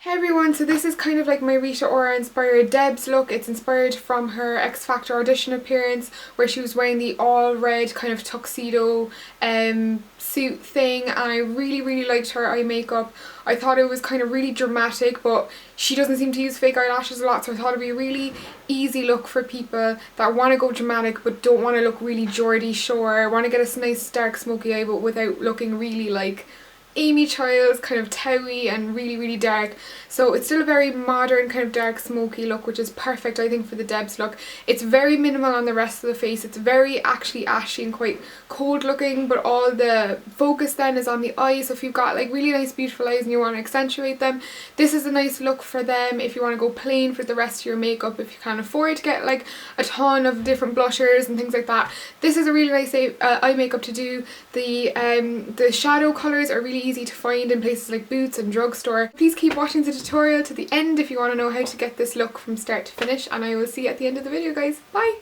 Hey everyone, so this is kind of like my Rita Ora inspired Debs look. It's inspired from her X Factor audition appearance where she was wearing the all red kind of tuxedo suit thing, and I really liked her eye makeup. I thought it was kind of really dramatic, but she doesn't seem to use fake eyelashes a lot, so I thought it'd be a really easy look for people that want to go dramatic but don't want to look really Geordie Shore, want to get a nice dark smoky eye but without looking really like Amy Childs, kind of towy and really dark. So it's still a very modern kind of dark smoky look, which is perfect I think for the Debs look. It's very minimal on the rest of the face. It's very actually ashy and quite cold looking, but all the focus then is on the eyes. So if you've got like really nice beautiful eyes and you want to accentuate them, this is a nice look for them. If you want to go plain for the rest of your makeup, if you can't afford to get like a ton of different blushers and things like that, this is a really nice eye makeup to do. The shadow colours are really easy to find in places like Boots and drugstore. Please keep watching the tutorial to the end if you want to know how to get this look from start to finish, and I will see you at the end of the video, guys. Bye!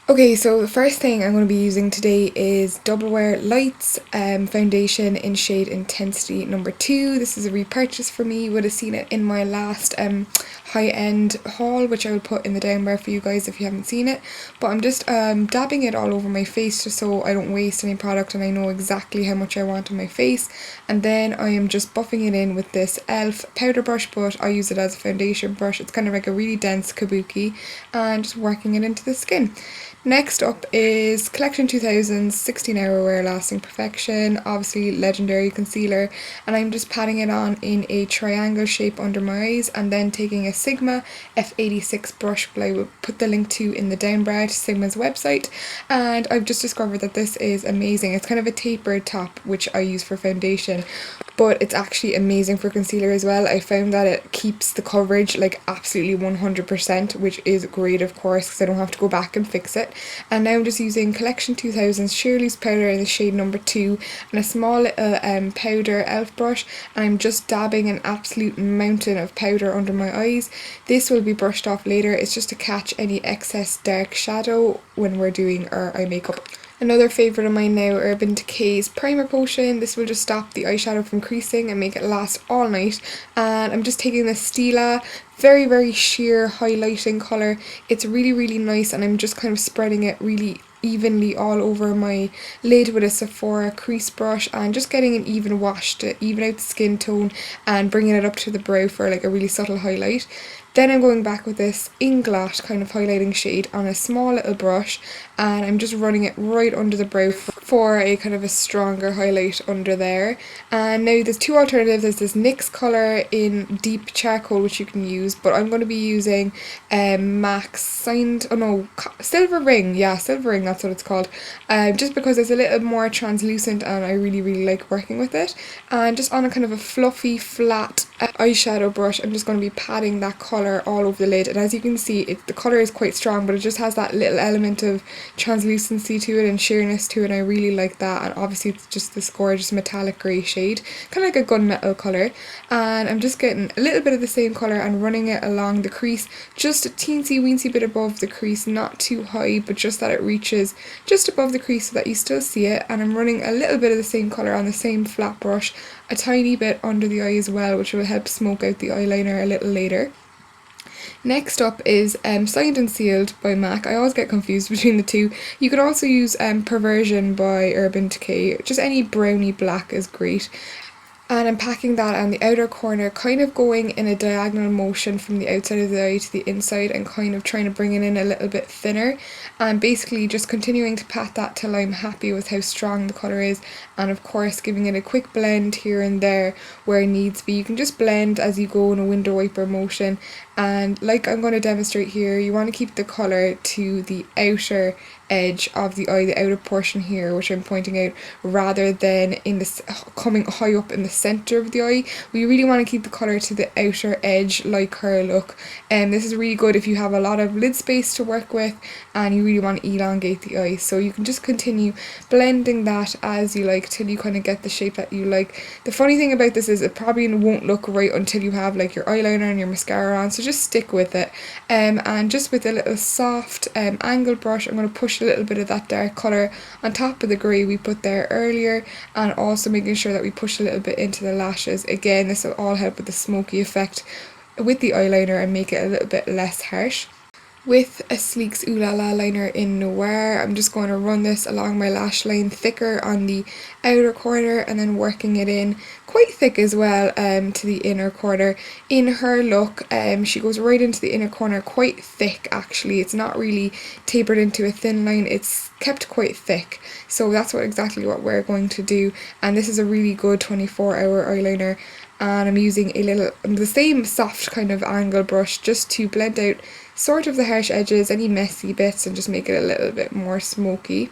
Okay, so the first thing I'm going to be using today is Double Wear Lights foundation in shade Intensity number 2. This is a repurchase for me. You would have seen it in my last high-end haul, which I will put in the down bar for you guys if you haven't seen it. But I'm just dabbing it all over my face just so I don't waste any product and I know exactly how much I want on my face. And then I am just buffing it in with this e.l.f. powder brush, but I use it as a foundation brush. It's kind of like a really dense kabuki, and just working it into the skin. Next up is Collection 2000's 16 Hour Wear Lasting Perfection, obviously legendary concealer, and I'm just patting it on in a triangle shape under my eyes, and then taking a Sigma F86 brush, but I will put the link to in the down bar to Sigma's website. And I've just discovered that this is amazing. It's kind of a tapered top, which I use for foundation, but it's actually amazing for concealer as well. I found that it keeps the coverage like absolutely 100%, which is great of course because I don't have to go back and fix it. And now I'm just using Collection 2000's Sheer Loose powder in the shade number 2 and a small little powder e.l.f. brush, and I'm just dabbing an absolute mountain of powder under my eyes. This will be brushed off later. It's just to catch any excess dark shadow when we're doing our eye makeup. Another favourite of mine now, Urban Decay's Primer Potion. This will just stop the eyeshadow from creasing and make it last all night. And I'm just taking the Stila very sheer highlighting colour. It's really nice, and I'm just kind of spreading it really evenly all over my lid with a Sephora crease brush and just getting an even wash to even out the skin tone and bringing it up to the brow for like a really subtle highlight. Then I'm going back with this Inglot kind of highlighting shade on a small little brush, and I'm just running it right under the brow for a kind of a stronger highlight under there. And now there's two alternatives. There's this NYX colour in deep charcoal, which you can use, but I'm going to be using MAC's Silver Ring. Yeah, Silver Ring, that's what it's called. Just because it's a little more translucent and I really like working with it. And just on a kind of a fluffy, flat eyeshadow brush, I'm just going to be patting that colour all over the lid. And as you can see, the colour is quite strong, but it just has that little element of translucency to it and sheerness to it, and I really like that. And obviously it's just this gorgeous metallic grey shade, kind of like a gunmetal colour. And I'm just getting a little bit of the same colour and running it along the crease, just a teensy weensy bit above the crease, not too high, but just that it reaches just above the crease so that you still see it. And I'm running a little bit of the same colour on the same flat brush, a tiny bit under the eye as well, which will help smoke out the eyeliner a little later. Next up is Signed and Sealed by MAC. I always get confused between the two. You could also use Perversion by Urban Decay. Just any browny black is great. And I'm packing that on the outer corner, kind of going in a diagonal motion from the outside of the eye to the inside and kind of trying to bring it in a little bit thinner, and basically just continuing to pat that till I'm happy with how strong the colour is, and of course giving it a quick blend here and there where it needs to be. You can just blend as you go in a window wiper motion, and like I'm going to demonstrate here, you want to keep the colour to the outer edge of the eye, the outer portion here, which I'm pointing out, rather than in this coming high up in the centre of the eye. We really want to keep the colour to the outer edge like her look, and this is really good if you have a lot of lid space to work with and you really want to elongate the eye. So you can just continue blending that as you like till you kind of get the shape that you like. The funny thing about this is it probably won't look right until you have like your eyeliner and your mascara on, so just stick with it. And just with a little soft angle brush, I'm going to push a little bit of that dark colour on top of the grey we put there earlier, and also making sure that we push a little bit into the lashes. Again, this will all help with the smoky effect with the eyeliner and make it a little bit less harsh. With a Sleek's Ooh La La liner in Noir, I'm just going to run this along my lash line thicker on the outer corner and then working it in quite thick as well to the inner corner. In her look, she goes right into the inner corner quite thick actually. It's not really tapered into a thin line, it's kept quite thick. So that's exactly what we're going to do, and this is a really good 24-hour eyeliner. And I'm using the same soft kind of angle brush just to blend out sort of the harsh edges, any messy bits, and just make it a little bit more smoky.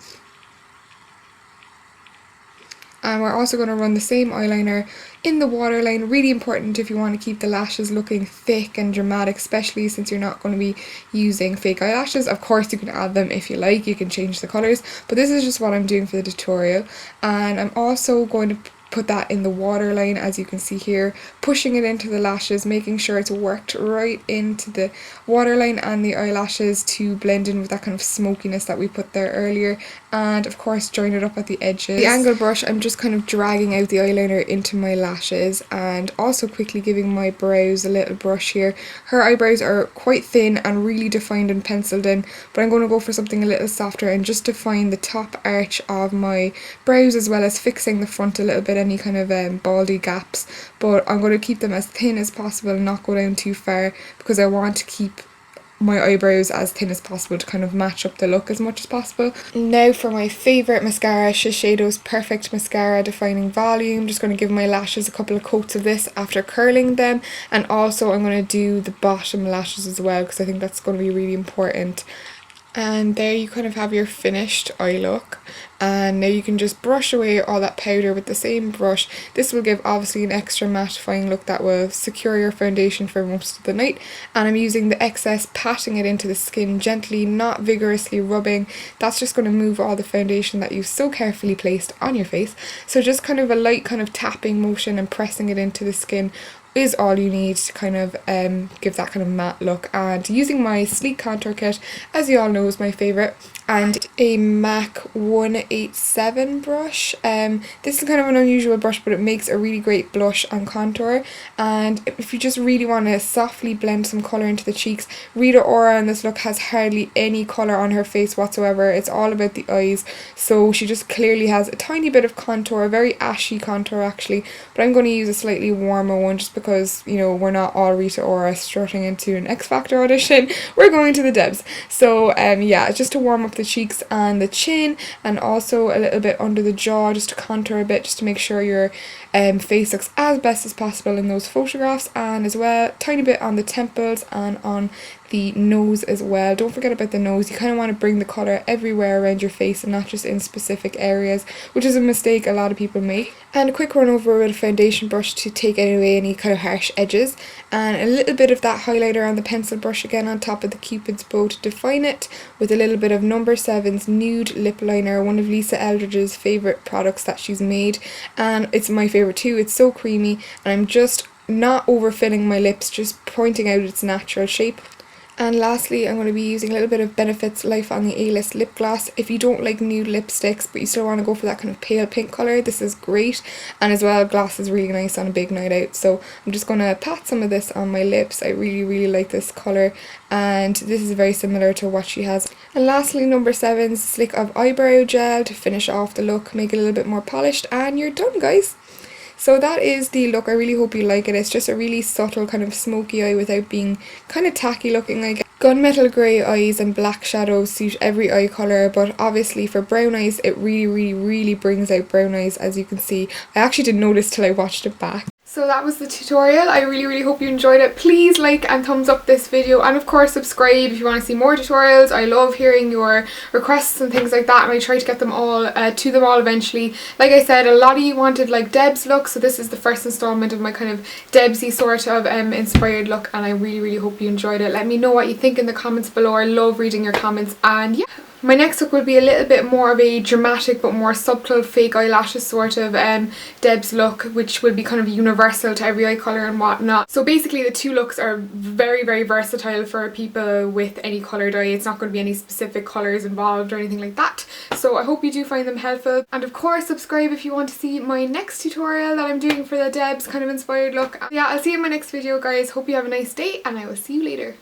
And we're also going to run the same eyeliner in the waterline. Really important if you want to keep the lashes looking thick and dramatic, especially since you're not going to be using fake eyelashes. Of course you can add them if you like, you can change the colours, but this is just what I'm doing for the tutorial. And I'm also going to put that in the waterline, as you can see here, pushing it into the lashes, making sure it's worked right into the waterline and the eyelashes to blend in with that kind of smokiness that we put there earlier, and of course join it up at the edges. The angle brush, I'm just kind of dragging out the eyeliner into my lashes and also quickly giving my brows a little brush here. Her eyebrows are quite thin and really defined and penciled in, but I'm going to go for something a little softer and just define the top arch of my brows as well as fixing the front a little bit, any kind of baldy gaps, but I'm going to keep them as thin as possible and not go down too far because I want to keep my eyebrows as thin as possible to kind of match up the look as much as possible. Now for my favourite mascara, Shiseido's Perfect Mascara Defining Volume. Just going to give my lashes a couple of coats of this after curling them, and also I'm going to do the bottom lashes as well because I think that's going to be really important. And there you kind of have your finished eye look, and now you can just brush away all that powder with the same brush. This will give obviously an extra mattifying look that will secure your foundation for most of the night. And I'm using the excess, patting it into the skin gently, not vigorously rubbing. That's just going to move all the foundation that you've so carefully placed on your face. So just kind of a light kind of tapping motion and pressing it into the skin is all you need to kind of give that kind of matte look. And using my Sleek contour kit, as you all know, is my favourite, and a MAC 187 brush. This is kind of an unusual brush, but it makes a really great blush and contour. And if you just really want to softly blend some colour into the cheeks, Rita Ora in this look has hardly any colour on her face whatsoever. It's all about the eyes, so she just clearly has a tiny bit of contour, a very ashy contour actually, but I'm going to use a slightly warmer one just because, you know, we're not all Rita Ora strutting into an X Factor audition. We're going to the Debs. So yeah, just to warm up the cheeks and the chin, and also a little bit under the jaw just to contour a bit, just to make sure your face looks as best as possible in those photographs, and as well tiny bit on the temples and on the nose as well. Don't forget about the nose. You kind of want to bring the colour everywhere around your face and not just in specific areas, which is a mistake a lot of people make. And a quick run over with a foundation brush to take away any kind of harsh edges, and a little bit of that highlighter on the pencil brush again on top of the Cupid's bow to define it, with a little bit of number 7's Nude lip liner, one of Lisa Eldridge's favourite products that she's made, and it's my favourite too. It's so creamy, and I'm just not overfilling my lips, just pointing out its natural shape. And lastly, I'm going to be using a little bit of Benefit's Life on the A-List lip gloss. If you don't like nude lipsticks but you still want to go for that kind of pale pink colour, this is great. And as well, gloss is really nice on a big night out. So I'm just going to pat some of this on my lips. I really like this colour, and this is very similar to what she has. And lastly, number 7's Slick of Eyebrow Gel to finish off the look, make it a little bit more polished, and you're done, guys. So that is the look. I really hope you like it. It's just a really subtle kind of smoky eye without being kind of tacky looking, I guess. Gunmetal grey eyes and black shadows suit every eye colour, but obviously for brown eyes it really brings out brown eyes, as you can see. I actually didn't notice till I watched it back. So that was the tutorial. I really hope you enjoyed it. Please like and thumbs up this video, and of course subscribe if you want to see more tutorials. I love hearing your requests and things like that, and I try to get them all to them all eventually. Like I said, a lot of you wanted like Debs look, so this is the first installment of my kind of Debsy sort of inspired look, and I really hope you enjoyed it. Let me know what you think in the comments below. I love reading your comments. And yeah, my next look will be a little bit more of a dramatic but more subtle fake eyelashes sort of Debs look, which will be kind of universal to every eye colour and whatnot. So basically the two looks are very versatile for people with any coloured eye. It's not going to be any specific colours involved or anything like that. So I hope you do find them helpful. And of course subscribe if you want to see my next tutorial that I'm doing for the Debs kind of inspired look. Yeah, I'll see you in my next video guys. Hope you have a nice day, and I will see you later.